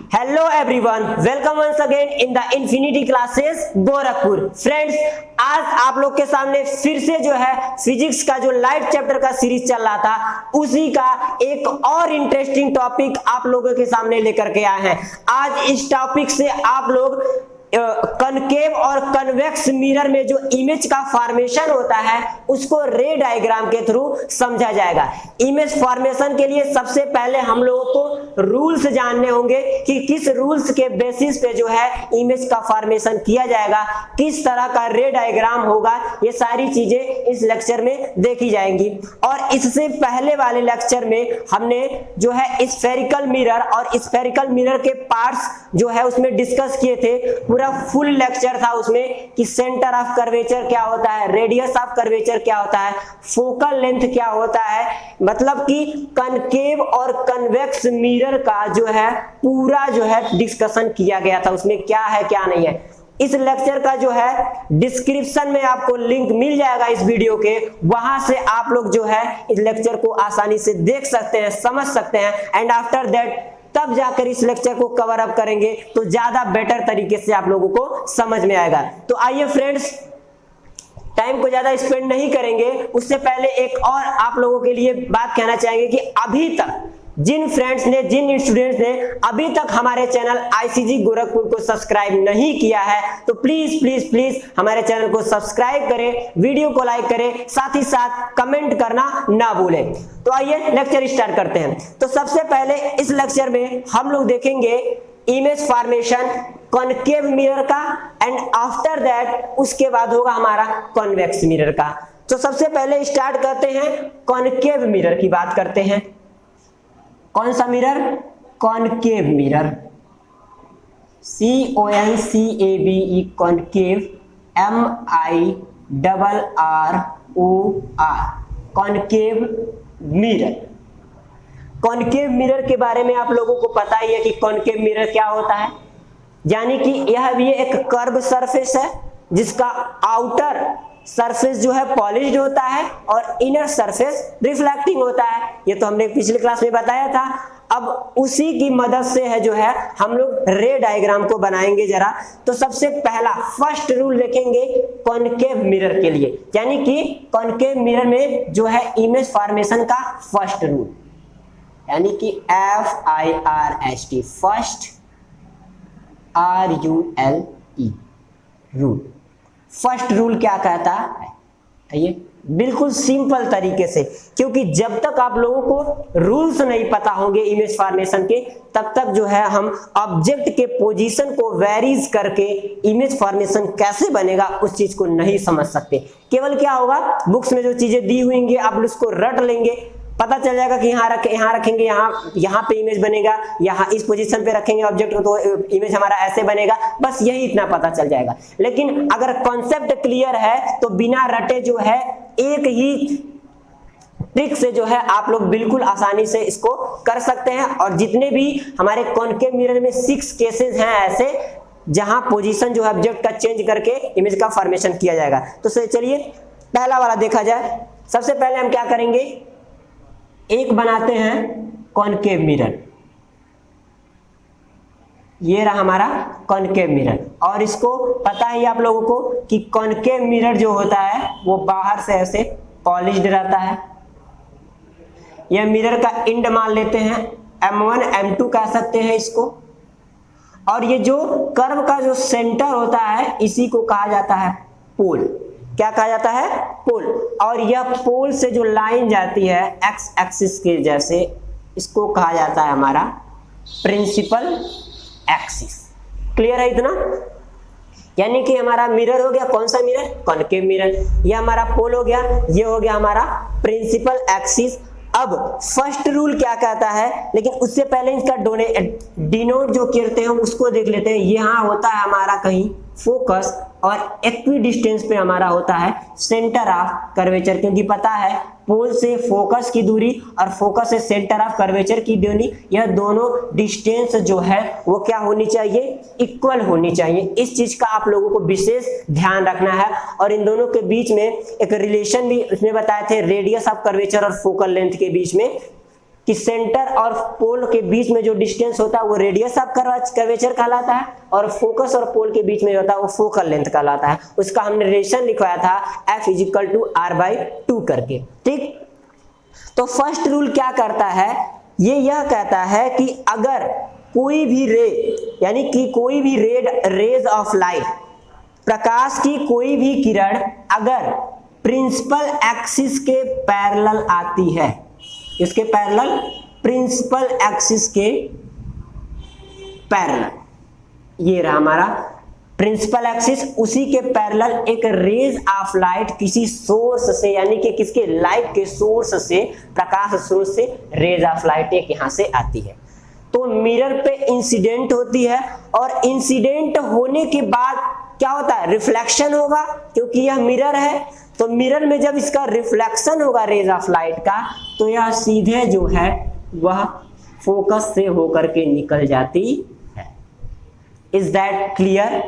Hello everyone, welcome once again in the infinity classes Gorakhpur. Friends, आज आप लोग के सामने फिर से जो है फिजिक्स का जो लाइट चैप्टर का सीरीज चल रहा था, उसी का एक और इंटरेस्टिंग टॉपिक आप लोगों के सामने लेकर के आए हैं। आज इस टॉपिक से आप लोग कनकेव और कन्वेक्स मिरर में जो इमेज का फॉर्मेशन होता है उसको रे डायग्राम के थ्रू समझा जाएगा। इमेज फॉर्मेशन के लिए सबसे पहले हम लोगों को रूल्स जानने होंगे कि किस रूल्स के बेसिस पे जो है इमेज का फॉर्मेशन किया जाएगा, किस तरह का रे डायग्राम होगा, ये सारी चीजें इस लेक्चर में देखी जाएंगी। और इससे पहले वाले लेक्चर में हमने जो है स्फेरिकल मिरर और स्फेरिकल मिरर के पार्ट्स जो है उसमें डिस्कस किए थे। पूरा फुल लेक्चर था उसमें कि सेंटर ऑफ कर्वेचर क्या होता है, रेडियस ऑफ कर्वेचर क्या होता है, फोकल लेंथ क्या होता है, मतलब कि कनकेव और कन्वेक्स मिरर का जो है पूरा जो है डिस्कशन किया गया था। उसमें क्या है क्या नहीं है। इस लेक्चर का जो है डिस्क्रिप्शन में आपको लिंक मिल जाएगा इस वीडियो के, वहां से आप लोग जो है इस लेक्चर को आसानी से देख सकते हैं, समझ सकते हैं। एंड आफ्टर दैट तब जाकर इस लेक्चर को कवर अप करेंगे तो ज्यादा बेटर तरीके से आप लोगों को समझ में आएगा। तो आइए फ्रेंड्स, टाइम को ज्यादा स्पेंड नहीं करेंगे, उससे पहले एक और आप लोगों के लिए बात कहना चाहेंगे कि अभी तक जिन फ्रेंड्स ने, जिन स्टूडेंट्स ने अभी तक हमारे चैनल आईसीजी गोरखपुर को सब्सक्राइब नहीं किया है तो प्लीज प्लीज प्लीज हमारे चैनल को सब्सक्राइब करें, वीडियो को लाइक करें, साथ ही साथ कमेंट करना ना भूलें। तो आइए लेक्चर स्टार्ट करते हैं। तो सबसे पहले इस लेक्चर में हम लोग देखेंगे इमेज फॉर्मेशन कॉनकेव मिरर का, एंड आफ्टर दैट उसके बाद होगा हमारा कॉन्वेक्स मिरर का। तो सबसे पहले स्टार्ट करते हैं कॉनकेव मिरर की बात करते हैं। कौन सा mirror? Concave mirror, CONCAVE concave, MIRROR concave mirror. Concave mirror के बारे में आप लोगों को पता ही है कि कॉनकेव मिरर क्या होता है, यानी कि यह भी एक कर्व सरफेस है जिसका आउटर सरफेस जो है पॉलिश्ड होता है और इनर सरफेस रिफ्लेक्टिंग होता है। ये तो हमने पिछले क्लास में बताया था। अब उसी की मदद से है जो है हम लोग रे डायग्राम को बनाएंगे जरा। तो सबसे पहला फर्स्ट रूल देखेंगे कॉनकेव मिरर के लिए, यानी कि कॉनकेव मिरर में जो है इमेज फॉर्मेशन का फर्स्ट रूल, यानी कि FIRST, first RULE rule. First rule क्या कहता है? ये बिल्कुल सिंपल तरीके से, क्योंकि जब तक आप लोगों को रूल्स नहीं पता होंगे इमेज फॉर्मेशन के, तब तक जो है हम ऑब्जेक्ट के पोजीशन को वेरीज करके इमेज फॉर्मेशन कैसे बनेगा उस चीज को नहीं समझ सकते। केवल क्या होगा, बुक्स में जो चीजें दी हुई आप उसको रट लेंगे, पता चल जाएगा कि यहाँ रखेंगे, यहाँ पे इमेज बनेगा, यहाँ इस पोजीशन पे रखेंगे ऑब्जेक्ट को तो इमेज हमारा ऐसे बनेगा, बस यही इतना पता चल जाएगा। लेकिन अगर कॉन्सेप्ट क्लियर है तो बिना रटे जो है एक ही ट्रिक से जो है आप लोग बिल्कुल आसानी से इसको कर सकते हैं। और जितने भी हमारे कॉनकेव मिरर में 6 केसेस हैं ऐसे जहां पोजीशन जो है ऑब्जेक्ट का चेंज करके इमेज का फॉर्मेशन किया जाएगा। तो चलिए पहला वाला देखा जाए। सबसे पहले हम क्या करेंगे, एक बनाते हैं कॉनकेव मिरर। ये रहा हमारा कॉनकेव मिरर, और इसको पता है आप लोगों को कि कॉनकेव मिरर जो होता है वो बाहर से ऐसे पॉलिश्ड रहता है। यह मिरर का इंड मान लेते हैं, M1 M2 कह सकते हैं इसको। और ये जो कर्व का जो सेंटर होता है इसी को कहा जाता है पोल। क्या कहा जाता है? पोल। और यह पोल से जो लाइन जाती है एक्स एक्सिस के जैसे, इसको कहा जाता है हमारा प्रिंसिपल एक्सिस। क्लियर है इतना? यानी कि हमारा मिरर हो गया, कौन सा मिरर? Concave mirror. यह हमारा पोल हो गया, ये हो गया हमारा प्रिंसिपल एक्सिस। अब फर्स्ट रूल क्या कहता है, लेकिन उससे पहले इसका डिनोट जो करते हैं उसको देख लेते हैं। यहाँ होता है हमारा कहीं फोकस और इक्वी डिस्टेंस पे हमारा होता है सेंटर ऑफ कर्वेचर, क्योंकि पता है पोल से फोकस की दूरी और फोकस से सेंटर ऑफ कर्वेचर की दूरी, यह दोनों डिस्टेंस जो है वो क्या होनी चाहिए? इक्वल होनी चाहिए। इस चीज का आप लोगों को विशेष ध्यान रखना है। और इन दोनों के बीच में एक रिलेशन भी उसने बताए थे, रेडियस ऑफ कर्वेचर और फोकल लेंथ के बीच में कि सेंटर और पोल के बीच में जो डिस्टेंस होता है वो रेडियस ऑफ कर्वेचर कहलाता है, और फोकस और पोल के बीच में जो होता है वो फोकल लेंथ कहलाता है। उसका हमने रिलेशन लिखवाया था F इजिकल टू R/2 करके। ठीक, तो फर्स्ट रूल क्या करता है, ये यह कहता है कि अगर कोई भी रे, यानी कि कोई भी रेज ऑफ लाइट, प्रकाश की कोई भी किरण अगर प्रिंसिपल एक्सिस के पैरेलल आती है, इसके पैरेलल, प्रिंसिपल एक्सिस के पैरेलल, ये रहा हमारा प्रिंसिपल एक्सिस, उसी के पैरेलल एक रेज ऑफ लाइट किसी सोर्स से, यानी कि किसके, लाइट के सोर्स से, प्रकाश सोर्स से रेज ऑफ लाइट एक यहां से आती है, तो मिरर पे इंसिडेंट होती है, और इंसिडेंट होने के बाद क्या होता है, रिफ्लेक्शन होगा, क्योंकि यह मिरर है। तो मिरर में जब इसका रिफ्लेक्शन होगा रेज ऑफ लाइट का, तो यह सीधे जो है वह फोकस से होकर के निकल जाती है। Is that clear?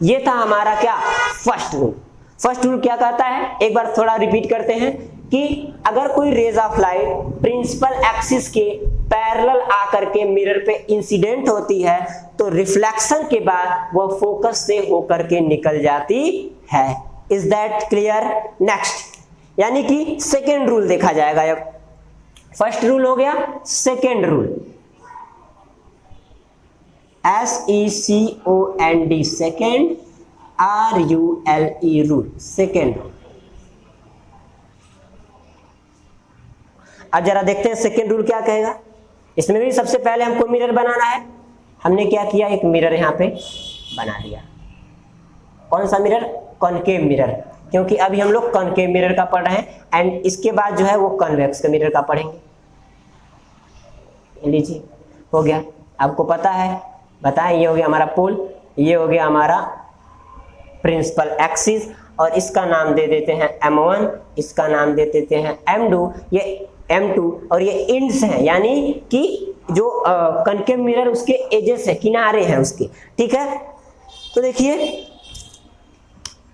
ये था हमारा क्या, फर्स्ट रूल। फर्स्ट रूल क्या कहता है, एक बार थोड़ा रिपीट करते हैं कि अगर कोई rays of light principal axis के पैरेलल आकर के मिरर पे इंसिडेंट होती है, तो रिफ्लेक्शन के बाद वह फोकस से होकर के निकल जाती है। Is that clear? नेक्स्ट, यानी कि सेकेंड रूल देखा जाएगा। अब फर्स्ट रूल हो गया, second rule SECOND, second, RULE rule, second rule. अब जरा देखते हैं सेकेंड रूल क्या कहेगा। इसमें भी सबसे पहले हमको मिरर बनाना है। हमने क्या किया, एक मिरर यहाँ पे बना दिया। कौन सा मिरर? कॉनकेव मिरर, क्योंकि अभी हम लोग कॉनकेव मिरर का पढ़ रहे हैं, एंड इसके बाद जो है वो कॉन्वेक्स के मिरर का पढ़ेंगे। लीजिए, हो गया, आपको पता है, बताएं, ये हो गया हमारा पोल, ये हो गया हमारा प्रिंसिपल एक्सिस, और इसका नाम दे देते हैं M1, इसका नाम दे देते हैं M2, ये M2, और ये इंड्स हैं, यानी कि जो कॉनकेव मिरर उसके एजेस है, किनारे हैं उसके। ठीक है, तो देखिए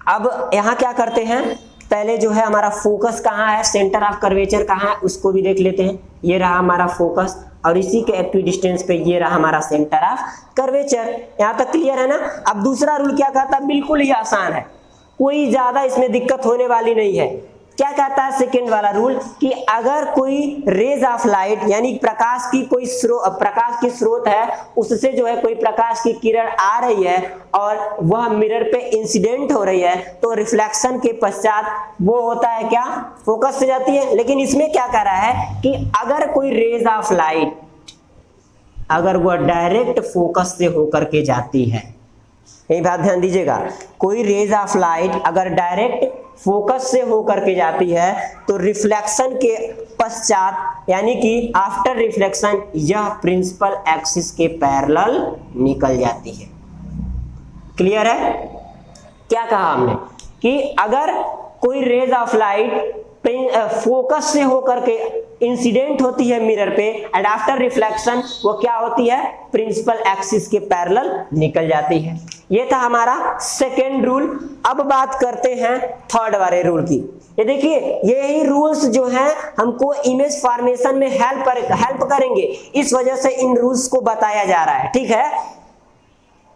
अब यहाँ क्या करते हैं, पहले जो है हमारा फोकस कहाँ है, सेंटर ऑफ कर्वेचर कहाँ है, उसको भी देख लेते हैं। ये रहा हमारा फोकस, और इसी के इक्वी डिस्टेंस पे ये रहा हमारा सेंटर ऑफ कर्वेचर। यहाँ तक क्लियर है ना? अब दूसरा रूल क्या कहता है, बिल्कुल ही आसान है, कोई ज्यादा इसमें दिक्कत होने वाली नहीं है। क्या कहता है सेकेंड वाला रूल, कि अगर कोई रेज ऑफ लाइट, यानी प्रकाश की कोई प्रकाश की स्रोत है, उससे जो है कोई प्रकाश की किरण आ रही है और वह मिरर पे इंसिडेंट हो रही है, तो रिफ्लेक्शन के पश्चात वो होता है क्या, फोकस से जाती है। लेकिन इसमें क्या कह रहा है कि अगर कोई रेज ऑफ लाइट, अगर वह डायरेक्ट फोकस से होकर के जाती है, यही बात ध्यान दीजिएगा, कोई रेज ऑफ लाइट अगर डायरेक्ट फोकस से होकर के जाती है, तो रिफ्लेक्शन के पश्चात, यानी कि आफ्टर रिफ्लेक्शन, यह प्रिंसिपल एक्सिस के पैरेलल निकल जाती है। क्लियर है? क्या कहा हमने कि अगर कोई रेज ऑफ लाइट फोकस से होकर के इंसिडेंट होती है मिरर पे, एंड आफ्टर रिफ्लेक्शन वो क्या होती है, प्रिंसिपल एक्सिस के पैरेलल निकल जाती है। ये था हमारा सेकेंड रूल। अब बात करते हैं थर्ड वाले रूल की। ये देखिए, यही रूल्स जो हैं हमको इमेज फॉर्मेशन में हेल्प करेंगे, इस वजह से इन रूल्स को बताया जा रहा है। ठीक है,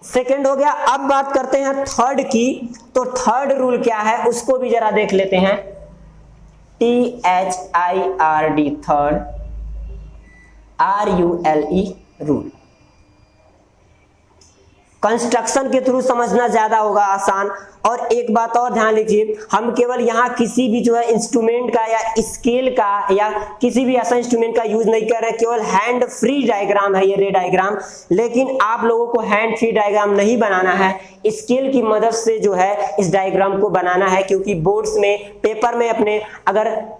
सेकेंड हो गया। अब बात करते हैं थर्ड की। तो थर्ड रूल क्या है उसको भी जरा देख लेते हैं। THIRD, third, RULE rule. Construction के थ्रू समझना ज्यादा होगा आसान। और एक बात और ध्यान लीजिए, हम केवल यहाँ किसी भी जो है इंस्ट्रूमेंट का या स्केल का या किसी भी ऐसा इंस्ट्रूमेंट का यूज नहीं कर रहे, केवल हैंड फ्री डायग्राम है ये रे डायग्राम। लेकिन आप लोगों को हैंड फ्री डायग्राम नहीं बनाना है, स्केल की मदद से जो है इस डायग्राम को बनाना है, क्योंकि बोर्ड्स में, पेपर में अपने अगर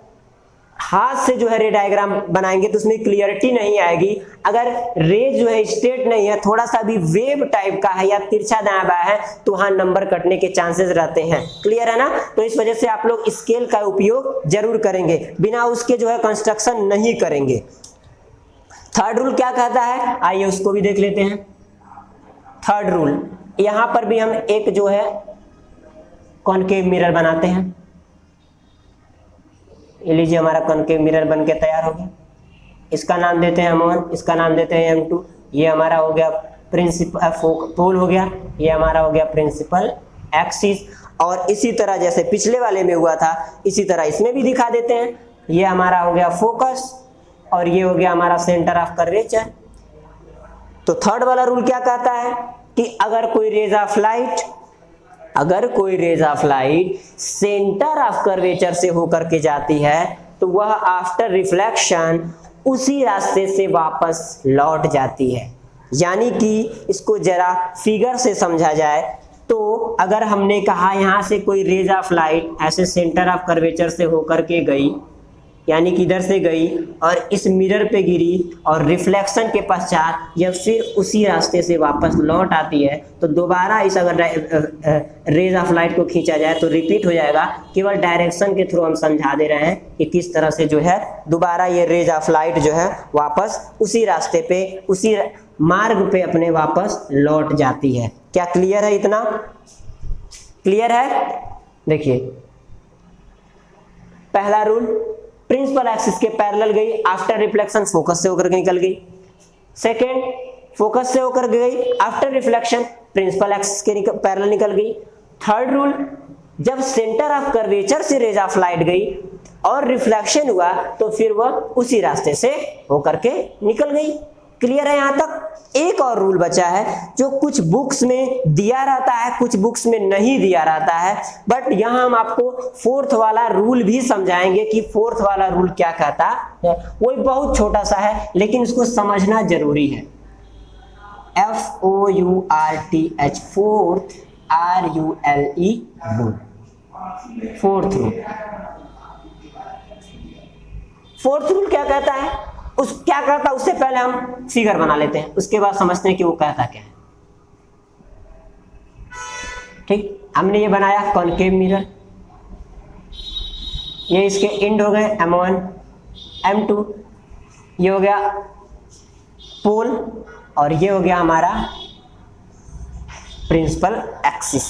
हाथ से जो है रे डायग्राम बनाएंगे तो उसमें क्लियरिटी नहीं आएगी। अगर रे जो है स्ट्रेट नहीं है, थोड़ा सा भी वेव टाइप का है या तिरछा दायां बायां है, तो वहां नंबर कटने के चांसेस रहते हैं। क्लियर है ना? तो इस वजह से आप लोग स्केल का उपयोग जरूर करेंगे, बिना उसके जो है कंस्ट्रक्शन नहीं करेंगे। थर्ड रूल क्या कहता है, आइए उसको भी देख लेते हैं। थर्ड रूल, यहां पर भी हम एक जो है कॉनकेव मिरर बनाते हैं। ये लीजिए, हमारा कॉनकेव मिरर बन के तैयार हो गया। इसका नाम देते हैं M1, इसका नाम देते हैं M2। ये हमारा हो गया प्रिंसिपल पोल हो गया, ये हमारा हो गया प्रिंसिपल एक्सिस। और इसी तरह जैसे पिछले वाले में हुआ था इसी तरह इसमें भी दिखा देते हैं। ये हमारा हो गया फोकस और ये हो गया हमारा सेंटर ऑफ कर्वेचर। तो थर्ड वाला रूल क्या कहता है कि अगर कोई rays of light centre of curvature से होकर के जाती है तो वह आफ्टर रिफ्लेक्शन उसी रास्ते से वापस लौट जाती है। यानी कि इसको जरा फिगर से समझा जाए तो अगर हमने कहा यहाँ से कोई रेज ऑफ लाइट ऐसे सेंटर ऑफ कर्वेचर से होकर के गई, यानी कि इधर से गई और इस मिरर पे गिरी और रिफ्लेक्शन के पश्चात यह फिर उसी रास्ते से वापस लौट आती है, तो दोबारा इस अगर रेज ऑफ लाइट को खींचा जाए तो रिपीट हो जाएगा। केवल डायरेक्शन के थ्रू हम समझा दे रहे हैं कि किस तरह से जो है दोबारा ये रेज ऑफ लाइट जो है वापस उसी रास्ते पे उसी मार्ग पे अपने वापस लौट जाती है। क्या क्लियर है? इतना क्लियर है? देखिए पहला रूल, प्रिंसिपल एक्सिस के पैरेलल गई, आफ्टर रिफ्लेक्शन फोकस से होकर के निकल गई। सेकेंड, फोकस से होकर गई, आफ्टर रिफ्लेक्शन प्रिंसिपल एक्सिस के पैरेलल निकल गई। थर्ड रूल, जब सेंटर ऑफ कर्वेचर से रेज ऑफ लाइट गई और रिफ्लेक्शन हुआ तो फिर वह उसी रास्ते से होकर के निकल गई। क्लियर है यहां तक? एक और रूल बचा है जो कुछ बुक्स में दिया रहता है, कुछ बुक्स में नहीं दिया रहता है, बट यहां हम आपको फोर्थ वाला रूल भी समझाएंगे कि फोर्थ वाला रूल क्या कहता है। वो बहुत छोटा सा है लेकिन इसको समझना जरूरी है। FOURTH, fourth, RULE rule, fourth rule. Fourth rule क्या कहता है, क्या कहता है उससे पहले हम फिगर बना लेते हैं, उसके बाद समझते हैं कि वो कहता क्या है। ठीक, हमने ये बनाया कॉनकेव मिरर, ये इसके एंड हो गए M1, M2, ये हो गया पोल और ये हो गया हमारा प्रिंसिपल एक्सिस।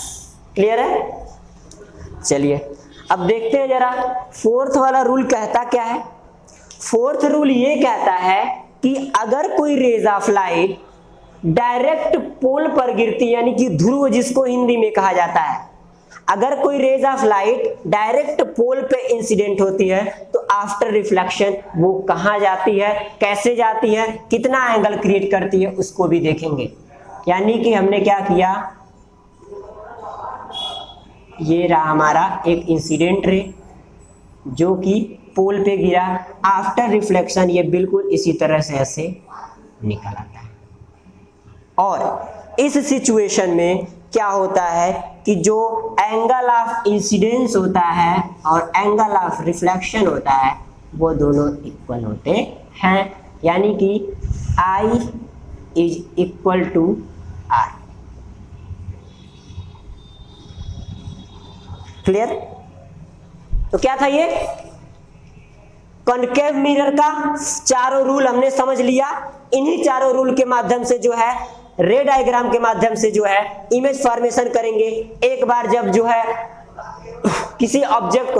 क्लियर है? चलिए अब देखते हैं जरा फोर्थ वाला रूल कहता क्या है। फोर्थ रूल ये कहता है कि अगर कोई रेज ऑफ लाइट डायरेक्ट पोल पर गिरती, यानी कि ध्रुव जिसको हिंदी में कहा जाता है, अगर कोई रेज ऑफ लाइट डायरेक्ट पोल पे इंसिडेंट होती है तो आफ्टर रिफ्लेक्शन वो कहां जाती है, कैसे जाती है, कितना एंगल क्रिएट करती है, उसको भी देखेंगे। यानी कि हमने क्या किया, ये रहा हमारा एक इंसिडेंट रे जो कि पोल पे गिरा, आफ्टर रिफ्लेक्शन ये बिल्कुल इसी तरह से ऐसे निकल आता है। और इस सिचुएशन में क्या होता है कि जो एंगल ऑफ इंसिडेंस होता है और एंगल ऑफ रिफ्लेक्शन होता है वो दोनों इक्वल होते हैं, यानी कि I is equal to R। Clear? तो क्या था ये कॉनकेव मिरर का चारों रूल हमने समझ लिया। इन्हीं चारों रूल के माध्यम से जो है रे डायग्राम के माध्यम से जो है इमेज फॉर्मेशन करेंगे। एक बार जब जो है किसी ऑब्जेक्ट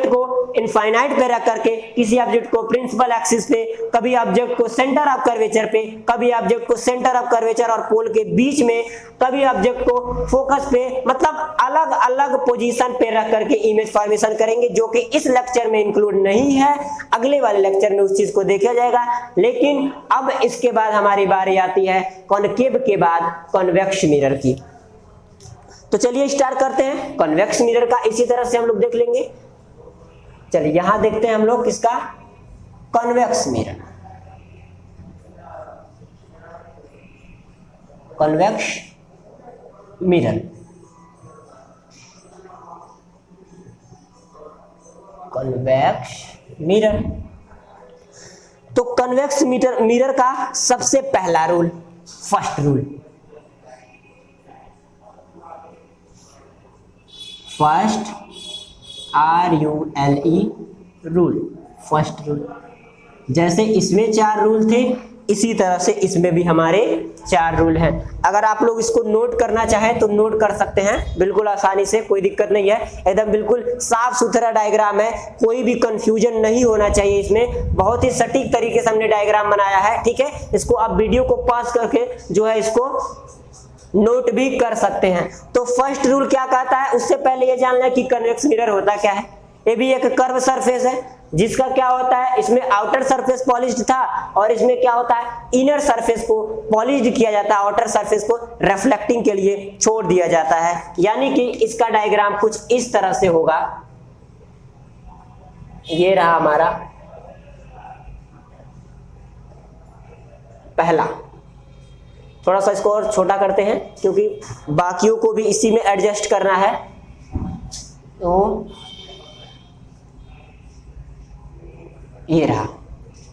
को इनफाइनाइट पे रख करके, किसी ऑब्जेक्ट को प्रिंसिपल एक्सिस पे, कभी ऑब्जेक्ट को सेंटर ऑफ कर्वेचर पे, कभी ऑब्जेक्ट को सेंटर ऑफ कर्वेचर और पोल के बीच में, कभी ऑब्जेक्ट को फोकस पे, मतलब अलग अलग पोजीशन पे रख करके इमेज फॉर्मेशन करेंगे, जो कि इस लेक्चर में इंक्लूड नहीं है। अगले वाले लेक्चर में उस चीज को देखा जाएगा। लेकिन अब इसके बाद हमारी बारी आती है कॉनकेव के बाद कॉन्वेक्स मिरर की। तो चलिए स्टार्ट करते हैं कॉन्वेक्स मिरर का। इसी तरह से हम लोग देख लेंगे। चलिए यहां देखते हैं हम लोग किसका, convex mirror. Convex mirror, convex mirror. तो कॉन्वेक्स मिरर का सबसे पहला rule, first rule, first RULE rule, first rule. जैसे इसमें 4 रूल थे इसी तरह से इसमें भी हमारे 4 रूल हैं। अगर आप लोग इसको नोट करना चाहें तो नोट कर सकते हैं बिल्कुल आसानी से, कोई दिक्कत नहीं है। एकदम बिल्कुल साफ सुथरा डायग्राम है, कोई भी कंफ्यूजन नहीं होना चाहिए इसमें। बहुत ही सटीक तरीके से हमने डायग्राम बनाया है, ठीक है। इसको आप वीडियो को पॉज करके जो है इसको नोट भी कर सकते हैं। तो फर्स्ट रूल क्या कहता है, उससे पहले ये जानना है कि कन्वेक्स मिरर होता क्या है। ये भी एक कर्व सरफेस है जिसका क्या होता है, इसमें आउटर सरफेस पॉलिश्ड था और इसमें क्या होता है, इनर सरफेस को पॉलिश्ड किया जाता है, आउटर सरफेस को रिफ्लेक्टिंग के लिए छोड़ दिया जाता है। यानी कि इसका डायग्राम कुछ इस तरह से होगा। ये रहा हमारा पहला। थोड़ा सा इसको और छोटा करते हैं क्योंकि बाकियों को भी इसी में एडजस्ट करना है। तो ये रहा,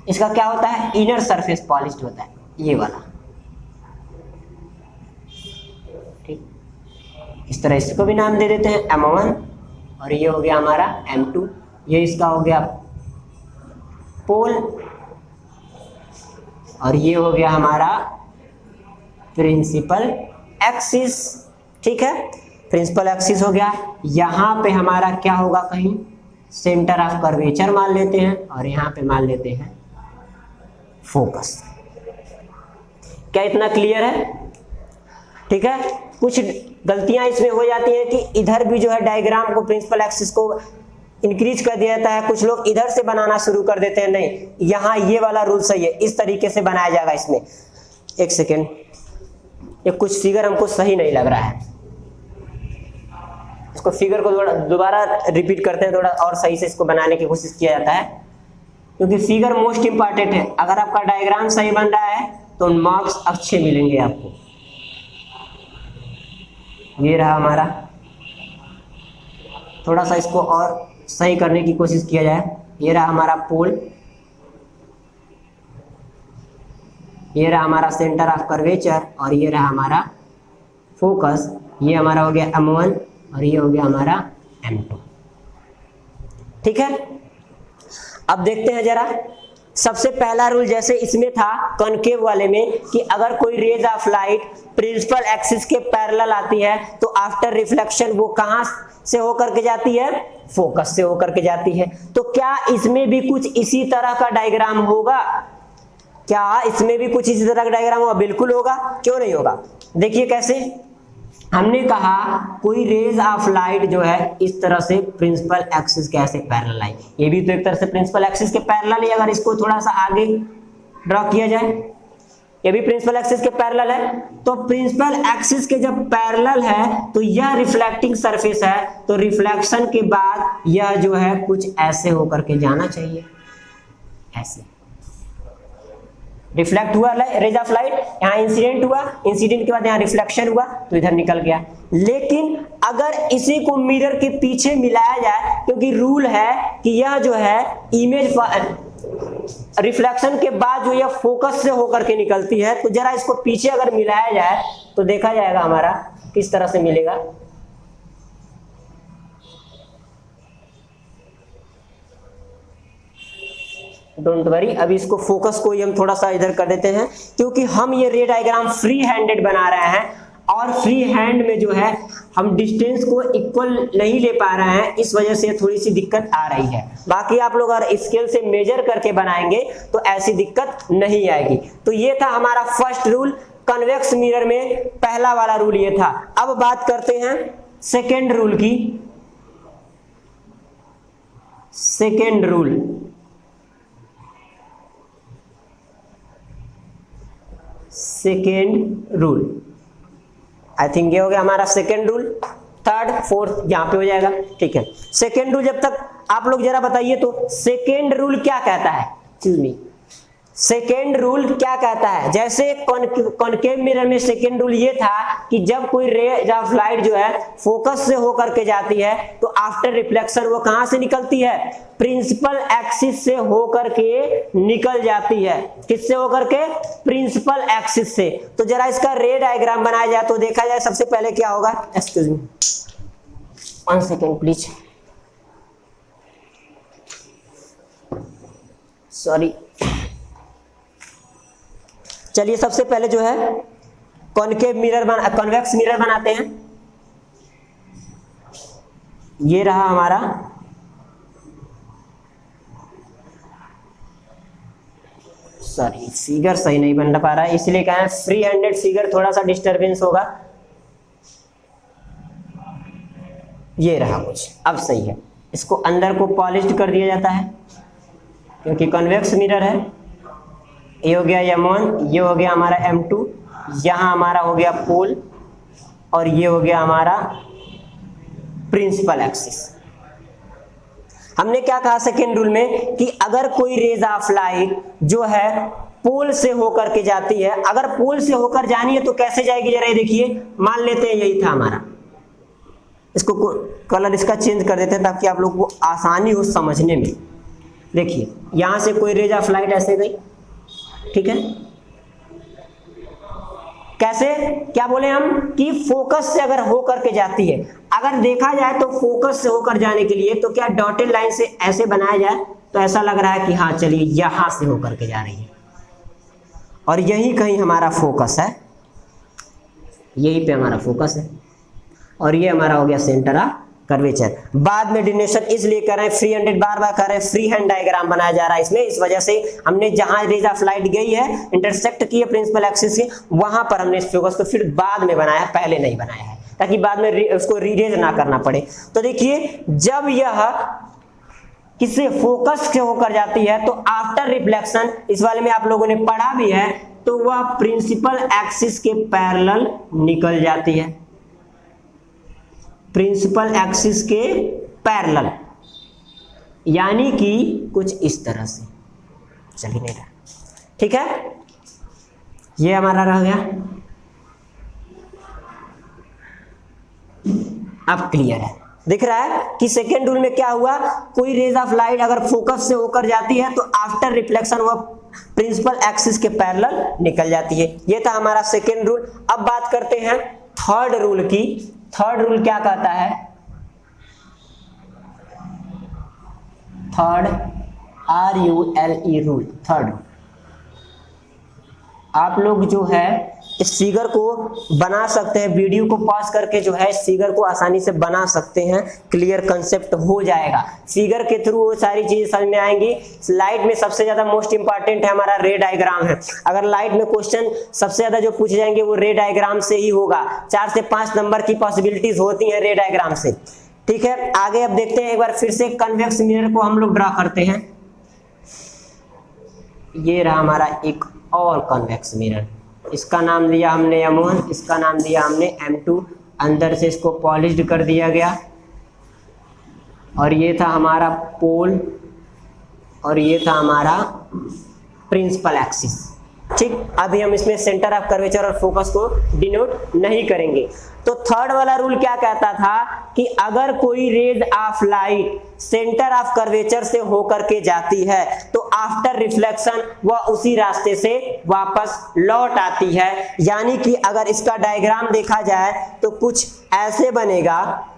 इसका क्या होता है, इनर सरफेस पॉलिश्ड होता है, ये वाला, ठीक। इस तरह इसको भी नाम दे देते हैं M1 और ये हो गया हमारा M2। ये इसका हो गया पोल और ये हो गया हमारा प्रिंसिपल एक्सिस, ठीक है। प्रिंसिपल एक्सिस हो गया। यहां पे हमारा क्या होगा, कहीं सेंटर ऑफ कर्वेचर मान लेते हैं और यहाँ पे मान लेते हैं फोकस। क्या इतना क्लियर है, ठीक है। कुछ गलतियां इसमें हो जाती हैं कि इधर भी जो है डायग्राम को, प्रिंसिपल एक्सिस को इंक्रीज कर दिया जाता है, कुछ लोग इधर से बनाना शुरू कर देते हैं। नहीं, यहाँ ये वाला रूल सही है, इस तरीके से बनाया जाएगा इसमें। एक सेकेंड, ये कुछ फिगर हमको सही नहीं लग रहा है, इसको फिगर को थोड़ा दोबारा रिपीट करते हैं, थोड़ा और सही से इसको बनाने की कोशिश किया जाता है, क्योंकि फिगर मोस्ट इंपॉर्टेंट है। अगर आपका डायग्राम सही बन रहा है तो मार्क्स अच्छे मिलेंगे आपको। ये रहा हमारा, थोड़ा सा इसको और सही करने की कोशिश किया जाए। ये रहा हमारा पोल, ये रहा हमारा सेंटर ऑफ कर्वेचर और ये रहा हमारा फोकस। ये हमारा हो गया M1 और ये हो गया हमारा M2, ठीक है। अब देखते हैं जरा, सबसे पहला रूल जैसे इसमें था कॉनकेव वाले में कि अगर कोई rays of light principal axis के पैरेलल आती है तो आफ्टर रिफ्लेक्शन वो कहां से होकर के जाती है, फोकस से होकर के जाती है। तो क्या इसमें भी कुछ इसी तरह का डायग्राम होगा, क्या इसमें भी कुछ इसी तरह का डायग्राम होगा? बिल्कुल होगा, क्यों नहीं होगा। देखिए कैसे, हमने कहा कोई रेज ऑफ लाइट जो है इस तरह से प्रिंसिपल एक्सिस के ऐसे पैरेलल आई, ये भी तो एक तरह से प्रिंसिपल एक्सिस के पैरेलल है। अगर इसको थोड़ा सा आगे ड्रॉ किया जाए, ये भी प्रिंसिपल एक्सिस के पैरेलल है। तो प्रिंसिपल एक्सिस के जब पैरेलल है तो यह रिफ्लेक्टिंग सरफेस है, तो रिफ्लेक्शन के बाद यह जो है कुछ ऐसे होकर के जाना चाहिए, ऐसे रिफ्लेक्ट हुआ रेज ऑफ लाइट, यहाँ इंसिडेंट हुआ, इंसिडेंट के बाद यहाँ रिफ्लेक्शन हुआ तो इधर निकल गया। लेकिन अगर इसी को मिरर के पीछे मिलाया जाए, क्योंकि रूल है कि यह जो है इमेज रिफ्लेक्शन के बाद जो यह फोकस से होकर के निकलती है, तो जरा इसको पीछे अगर मिलाया जाए तो देखा जाएगा हमारा किस तरह से मिलेगा। डोंट वरी, अभी इसको फोकस को ही हम थोड़ा सा इधर कर देते हैं, क्योंकि हम ये रे डायग्राम फ्री हैंडेड बना रहे हैं और फ्री हैंड में जो है हम डिस्टेंस को इक्वल नहीं ले पा रहे हैं, इस वजह से थोड़ी सी दिक्कत आ रही है। बाकी आप लोग अगर स्केल से मेजर करके बनाएंगे तो ऐसी दिक्कत नहीं आएगी। तो ये था हमारा फर्स्ट रूल, कन्वेक्स मिरर में पहला वाला रूल ये था। अब बात करते हैं सेकेंड रूल की। Second rule, second rule, I think ये हो गया हमारा सेकेंड रूल। थर्ड फोर्थ यहाँ पे हो जाएगा, ठीक है। सेकेंड रूल जब तक आप लोग जरा बताइए तो सेकेंड रूल क्या कहता है, एक्सक्यूज मी, सेकेंड रूल क्या कहता है? जैसे कॉनकेव मिरर में सेकेंड रूल ये था कि जब कोई रे ऑफ लाइट जो है फोकस से होकर के जाती है तो आफ्टर रिफ्लेक्शन वो कहां से निकलती है, प्रिंसिपल एक्सिस से होकर के निकल जाती है। किससे होकर के? प्रिंसिपल एक्सिस से। तो जरा इसका रे डायग्राम बनाया जाए तो देखा जाए सबसे पहले क्या होगा, excuse me 1 second please, sorry. चलिए सबसे पहले जो है कॉनकेव मिरर कॉन्वेक्स मिरर बनाते हैं। ये रहा हमारा सॉरी फिगर सही नहीं बन पा रहा है, इसलिए क्या है फ्री हैंडेड फिगर थोड़ा सा डिस्टरबेंस होगा। ये रहा कुछ, अब सही है। इसको अंदर को पॉलिश्ड कर दिया जाता है क्योंकि कॉन्वेक्स मिरर है। ये हो गया M1, ये हो गया हमारा M2, यहाँ हमारा हो गया पोल और ये हो गया हमारा प्रिंसिपल एक्सिस। हमने क्या कहा सेकेंड रूल में कि अगर कोई रेज ऑफ लाइट जो है पोल से होकर के जाती है, अगर पोल से होकर जानी है तो कैसे जाएगी जरा ये देखिए। मान लेते हैं यही था हमारा, इसको कलर इसका चेंज कर देते हैं ताकि आप लोग को आसानी हो समझने में। देखिए यहां से कोई रेज ऑफ लाइट ऐसे गई, ठीक है, कैसे क्या बोले हम कि फोकस से अगर होकर के जाती है। अगर देखा जाए तो फोकस से होकर जाने के लिए तो क्या डॉटेड लाइन से ऐसे बनाया जाए तो ऐसा लग रहा है कि हाँ चलिए यहां से होकर के जा रही है और यही कहीं हमारा फोकस है, यही पे हमारा फोकस है और ये हमारा हो गया सेंटर ऑफ कर्वेचर। बाद में डिनेशन इसलिए कर रहे हैं, फ्री हैंडेड बार बार कर रहे हैं, फ्री हैंड डायग्राम बनाया जा रहा है इसमें। इस वजह से हमने जहां रेज ऑफ लाइट गई है इंटरसेक्ट की है प्रिंसिपल एक्सिस से, वहां पर हमने इस फोकस को फिर बाद में बनाया है, पहले नहीं बनाया है, ताकि बाद में उसको रीरेज ना करना पड़े। तो देखिए जब यह किसी फोकस से होकर जाती है तो आफ्टर रिफ्लेक्शन, इस वाले में आप लोगों ने पढ़ा भी है, तो वह प्रिंसिपल एक्सिस के पैरेलल निकल जाती है, प्रिंसिपल एक्सिस के पैरेलल, यानी कि कुछ इस तरह से चल ही नहीं रहा, ठीक है। ये हमारा रह गया, अब क्लियर है, दिख रहा है कि सेकेंड रूल में क्या हुआ, कोई रेज ऑफ लाइट अगर फोकस से होकर जाती है तो आफ्टर रिफ्लेक्शन वह प्रिंसिपल एक्सिस के पैरेलल निकल जाती है। ये था हमारा सेकेंड रूल। अब बात करते हैं थर्ड रूल की। थर्ड रूल क्या कहता है, third RULE rule, third rule. आप लोग जो है इस फिगर को बना सकते हैं, वीडियो को पॉज करके जो है इस फिगर को आसानी से बना सकते हैं, क्लियर कंसेप्ट हो जाएगा। फिगर के थ्रू वो सारी चीजें समझ में आएंगी। लाइट में सबसे ज्यादा मोस्ट इंपॉर्टेंट है हमारा रे डायग्राम है। अगर लाइट में क्वेश्चन सबसे ज्यादा जो पूछे जाएंगे वो रे डायग्राम से ही होगा। 4 से 5 नंबर की पॉसिबिलिटीज होती है रे डायग्राम से, ठीक है। आगे अब देखते हैं, एक बार फिर से कन्वेक्स मिरर को हम लोग ड्रा करते हैं। ये रहा हमारा एक और कन्वेक्स मिरर, इसका नाम दिया हमने M1, इसका नाम दिया हमने M2। अंदर से इसको पॉलिश्ड कर दिया गया और ये था हमारा पोल और ये था हमारा प्रिंसिपल एक्सिस, ठीक। अभी हम इसमें सेंटर ऑफ कर्वेचर और फोकस को डिनोट नहीं करेंगे। तो थर्ड वाला रूल क्या कहता था कि अगर कोई rays of light centre of curvature से होकर के जाती है तो आफ्टर रिफ्लेक्शन वह उसी रास्ते से वापस लौट आती है। यानी कि अगर इसका डायग्राम देखा जाए तो कुछ ऐसे बनेगा।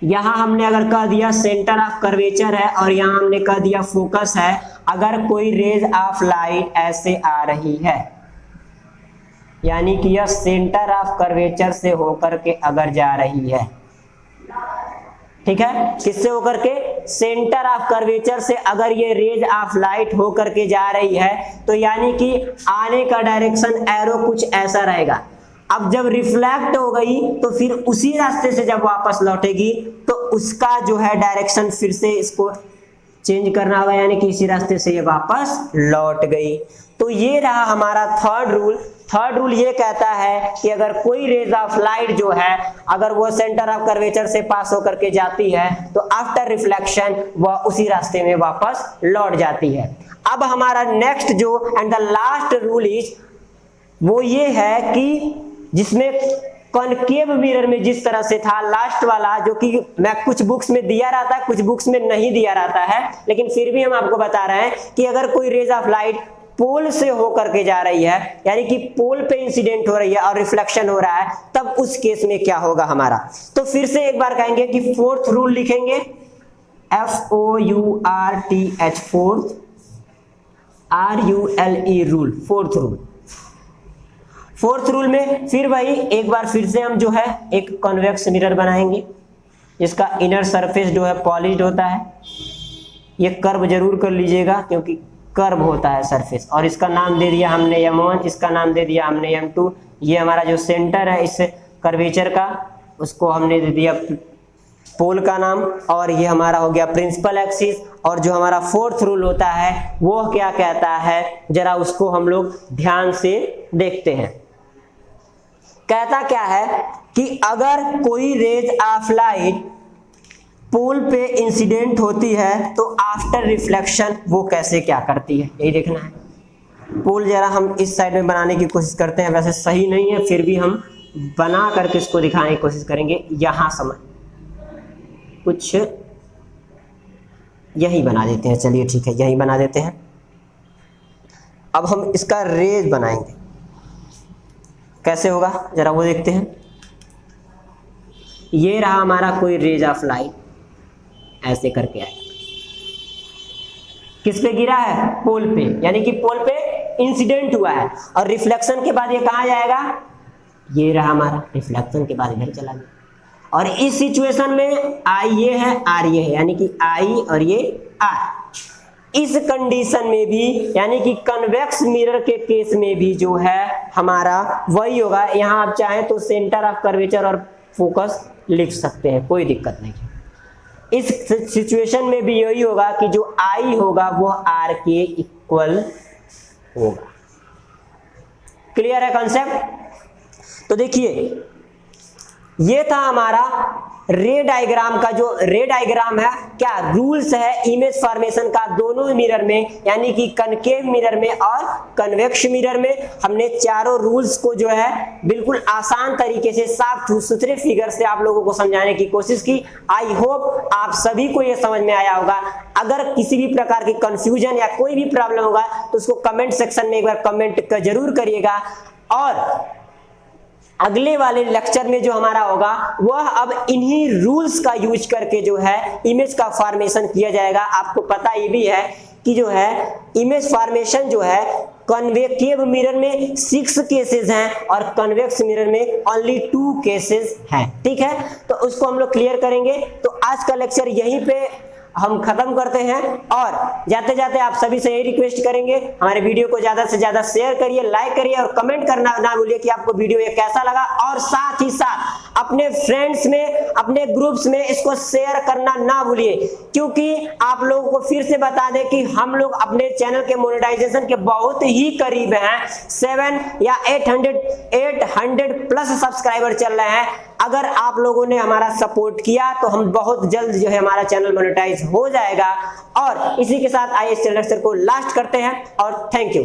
यहां हमने अगर कह दिया सेंटर ऑफ कर्वेचर है और यहां हमने कह दिया फोकस है। अगर कोई रेज ऑफ लाइट ऐसे आ रही है, यानी कि यह सेंटर ऑफ कर्वेचर से होकर के अगर जा रही है, ठीक है, किससे होकर के, सेंटर ऑफ कर्वेचर से अगर ये रेज ऑफ लाइट होकर के जा रही है तो यानी कि आने का डायरेक्शन एरो कुछ ऐसा रहेगा। अब जब रिफ्लेक्ट हो गई तो फिर उसी रास्ते से जब वापस लौटेगी तो उसका जो है डायरेक्शन फिर से इसको चेंज करना होगा, यानी कि इसी रास्ते से ये वापस लौट गई। तो ये रहा हमारा थर्ड रूल। थर्ड रूल ये कहता है कि अगर कोई रेज ऑफ लाइट जो है अगर वो सेंटर ऑफ कर्वेचर से पास होकर के जाती है तो आफ्टर रिफ्लेक्शन वह उसी रास्ते में वापस लौट जाती है। अब हमारा नेक्स्ट जो and the last rule is वो ये है कि जिसमें कॉनकेव मिरर में जिस तरह से था लास्ट वाला, जो कि मैं कुछ बुक्स में दिया रहता है कुछ बुक्स में नहीं दिया रहता है, लेकिन फिर भी हम आपको बता रहे हैं कि अगर कोई रेज ऑफ लाइट पोल से होकर के जा रही है, यानी कि पोल पे इंसिडेंट हो रही है और रिफ्लेक्शन हो रहा है, तब उस केस में क्या होगा हमारा। तो फिर से एक बार कहेंगे कि फोर्थ रूल लिखेंगे, FOURTH, fourth, RULE rule, fourth rule. Fourth rule में फिर वही एक बार फिर से हम जो है एक कॉन्वेक्स मिरर बनाएंगे। इसका इनर सरफेस जो है पॉलिश्ड होता है। ये कर्व जरूर कर लीजिएगा क्योंकि कर्व होता है सरफेस। और इसका नाम दे दिया हमने M1, इसका नाम दे दिया हमने M2। ये हमारा जो सेंटर है इस कर्वेचर का, उसको हमने दे दिया पोल का नाम। और ये हमारा हो गया प्रिंसिपल एक्सिस। और जो हमारा फोर्थ रूल होता है वो क्या कहता है, जरा उसको हम लोग ध्यान से देखते हैं। कहता क्या है कि अगर कोई रेज ऑफ लाइट पोल पे इंसिडेंट होती है तो आफ्टर रिफ्लेक्शन वो कैसे क्या करती है, यही देखना है। पोल जरा हम इस साइड में बनाने की कोशिश करते हैं, वैसे सही नहीं है फिर भी हम बना करके इसको दिखाने की कोशिश करेंगे। यहां समझ कुछ यही बना देते हैं, चलिए ठीक है यही बना देते हैं। अब हम इसका रेज बनाएंगे, कैसे होगा जरा वो देखते हैं। ये रहा हमारा कोई रेज ऑफ लाइट, ऐसे करके आएगा। किस पे गिरा है, पोल पे, यानी कि पोल पे इंसिडेंट हुआ है। और रिफ्लेक्शन के बाद ये कहां जाएगा, ये रहा हमारा रिफ्लेक्शन के बाद इधर चला गया। और इस सिचुएशन में आई ये है, आर ये है, यानी कि आई और ये आर। इस कंडीशन में भी यानी कि कन्वेक्स मिरर के केस में भी जो है हमारा वही होगा। यहां आप चाहें तो सेंटर ऑफ कर्वेचर और फोकस लिख सकते हैं, कोई दिक्कत नहीं है। इस सिचुएशन में भी यही होगा कि जो आई होगा वो आर के इक्वल होगा। क्लियर है कॉन्सेप्ट। तो देखिए ये था हमारा रे डायग्राम का, जो रे डायग्राम है क्या रूल्स है इमेज फॉर्मेशन का दोनों मिरर में, यानी कि कनकेव मिरर में और कन्वेक्स मिरर में। हमने चारों रूल्स को जो है बिल्कुल आसान तरीके से साफ सुथरे फिगर से आप लोगों को समझाने की कोशिश की। आई होप आप सभी को ये समझ में आया होगा। अगर किसी भी प्रकार की कंफ्यूजन या कोई भी प्रॉब्लम होगा तो उसको कमेंट सेक्शन में एक बार कमेंट जरूर करिएगा। और अगले वाले लेक्चर में जो हमारा होगा वह अब इन्हीं रूल्स का यूज करके जो है इमेज का फॉर्मेशन किया जाएगा। आपको पता ये भी है कि जो है इमेज फॉर्मेशन जो है कन्वेक्टिव मिरर में 6 केसेस हैं और कन्वेक्स मिरर में ओनली 2 केसेस हैं। ठीक है, तो उसको हम लोग क्लियर करेंगे। तो आज का लेक्चर यहीं पे हम खत्म करते हैं। और जाते जाते आप सभी से यही रिक्वेस्ट करेंगे, हमारे वीडियो को ज्यादा से ज्यादा शेयर करिए, लाइक करिए और कमेंट करना ना भूलिए कि आपको वीडियो ये कैसा लगा। और साथ ही साथ अपने फ्रेंड्स में, अपने ग्रुप्स में इसको शेयर करना ना भूलिए, क्योंकि आप लोगों को फिर से बता दें कि हम लोग अपने चैनल के मोनेटाइजेशन के बहुत ही करीब हैं। 7 या 800 प्लस सब्सक्राइबर चल रहे हैं। अगर आप लोगों ने हमारा सपोर्ट किया तो हम बहुत जल्द जो है हमारा चैनल मोनेटाइज हो जाएगा। और इसी के साथ आइए इस लेक्चर को लास्ट करते हैं और थैंक यू।